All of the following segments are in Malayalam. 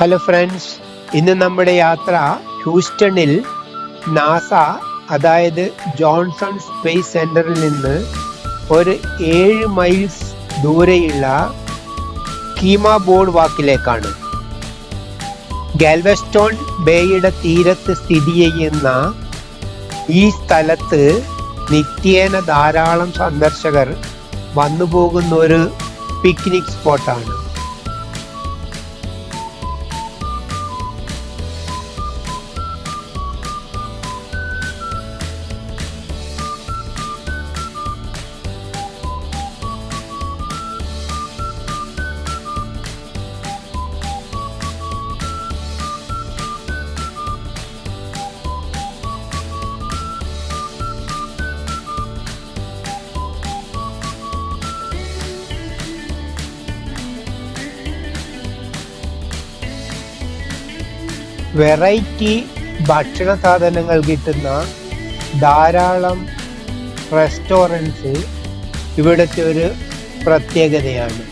ഹലോ ഫ്രണ്ട്സ്, ഇന്ന് നമ്മുടെ യാത്ര ഹ്യൂസ്റ്റണിൽ നാസ അതായത് ജോൺസൺ സ്പേസ് സെന്ററിൽ നിന്ന് ഒരു 7 മൈൽസ് ദൂരെയുള്ള കീമ ബോർഡ് വാക്കിലേക്കാണ്. ഗാൽവെസ്റ്റോൺ ബേയുടെ തീരത്ത് സ്ഥിതി ചെയ്യുന്ന ഈ സ്ഥലത്ത് നിത്യേന ധാരാളം സന്ദർശകർ വന്നുപോകുന്ന ഒരു പിക്നിക് സ്പോട്ടാണ്. വെറൈറ്റി ഭക്ഷണ സാധനങ്ങൾ കിട്ടുന്ന ധാരാളം റെസ്റ്റോറൻറ്റ്സ് ഇവിടുത്തെ ഒരു പ്രത്യേകതയാണ്.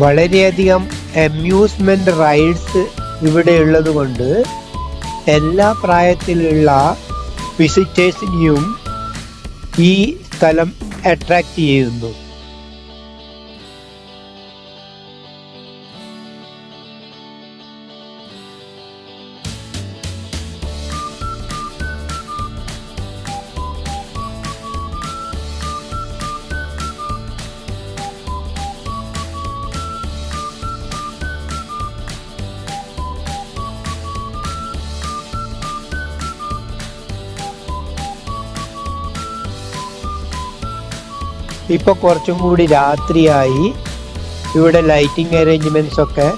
വളരെയധികം അമ്യൂസ്മെന്റ് റൈഡ്സ് ഇവിടെ ഉള്ളത് കൊണ്ട് എല്ലാ പ്രായത്തിലുള്ള വിസിറ്റേഴ്സിനെയും ഈ സ്ഥലം അട്രാക്റ്റ് ചെയ്യുന്നു. ഇപ്പൊ കുറച്ചും കൂടി രാത്രിയായി. ഇവിടെ ലൈറ്റിംഗ് അറേഞ്ച്മെന്റ്സ് ഒക്കെ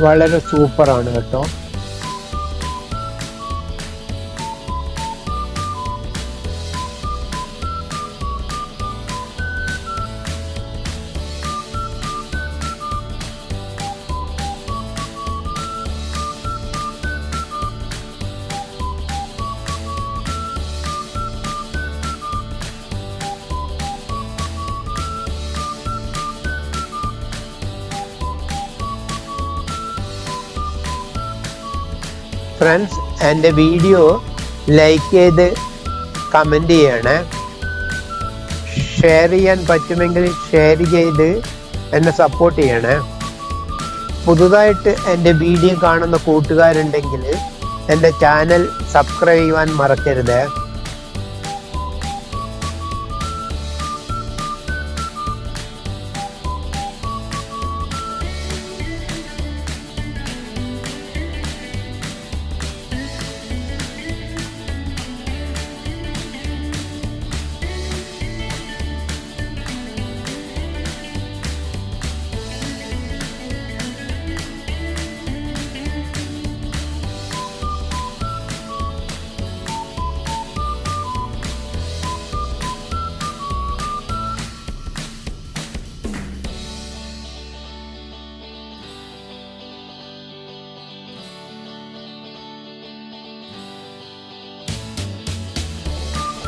വളരെ സൂപ്പറാണ് കേട്ടോ. ഫ്രണ്ട്സ്, എൻ്റെ വീഡിയോ ലൈക്ക് ചെയ്ത് കമൻറ്റ് ചെയ്യണേ. ഷെയർ ചെയ്യാൻ പറ്റുമെങ്കിൽ ഷെയർ ചെയ്ത് എന്നെ സപ്പോർട്ട് ചെയ്യണേ. പുതുതായിട്ട് എൻ്റെ വീഡിയോ കാണുന്ന കൂട്ടുകാരുണ്ടെങ്കിൽ എൻ്റെ ചാനൽ സബ്സ്ക്രൈബ് ചെയ്യുവാൻ മറക്കരുത്.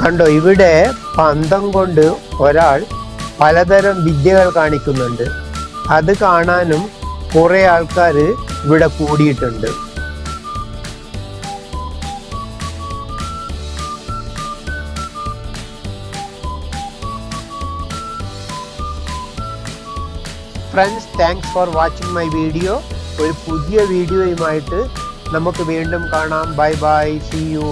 കണ്ടോ, ഇവിടെ പന്തം കൊണ്ട് ഒരാൾ പലതരം വിദ്യകൾ കാണിക്കുന്നുണ്ട്. അത് കാണാനും കുറെ ആൾക്കാർ ഇവിടെ കൂടിയിട്ടുണ്ട്. Friends, thanks for watching my video. ഒരു പുതിയ വീഡിയോയുമായിട്ട് നമുക്ക് വീണ്ടും കാണാം. Bye bye, see U.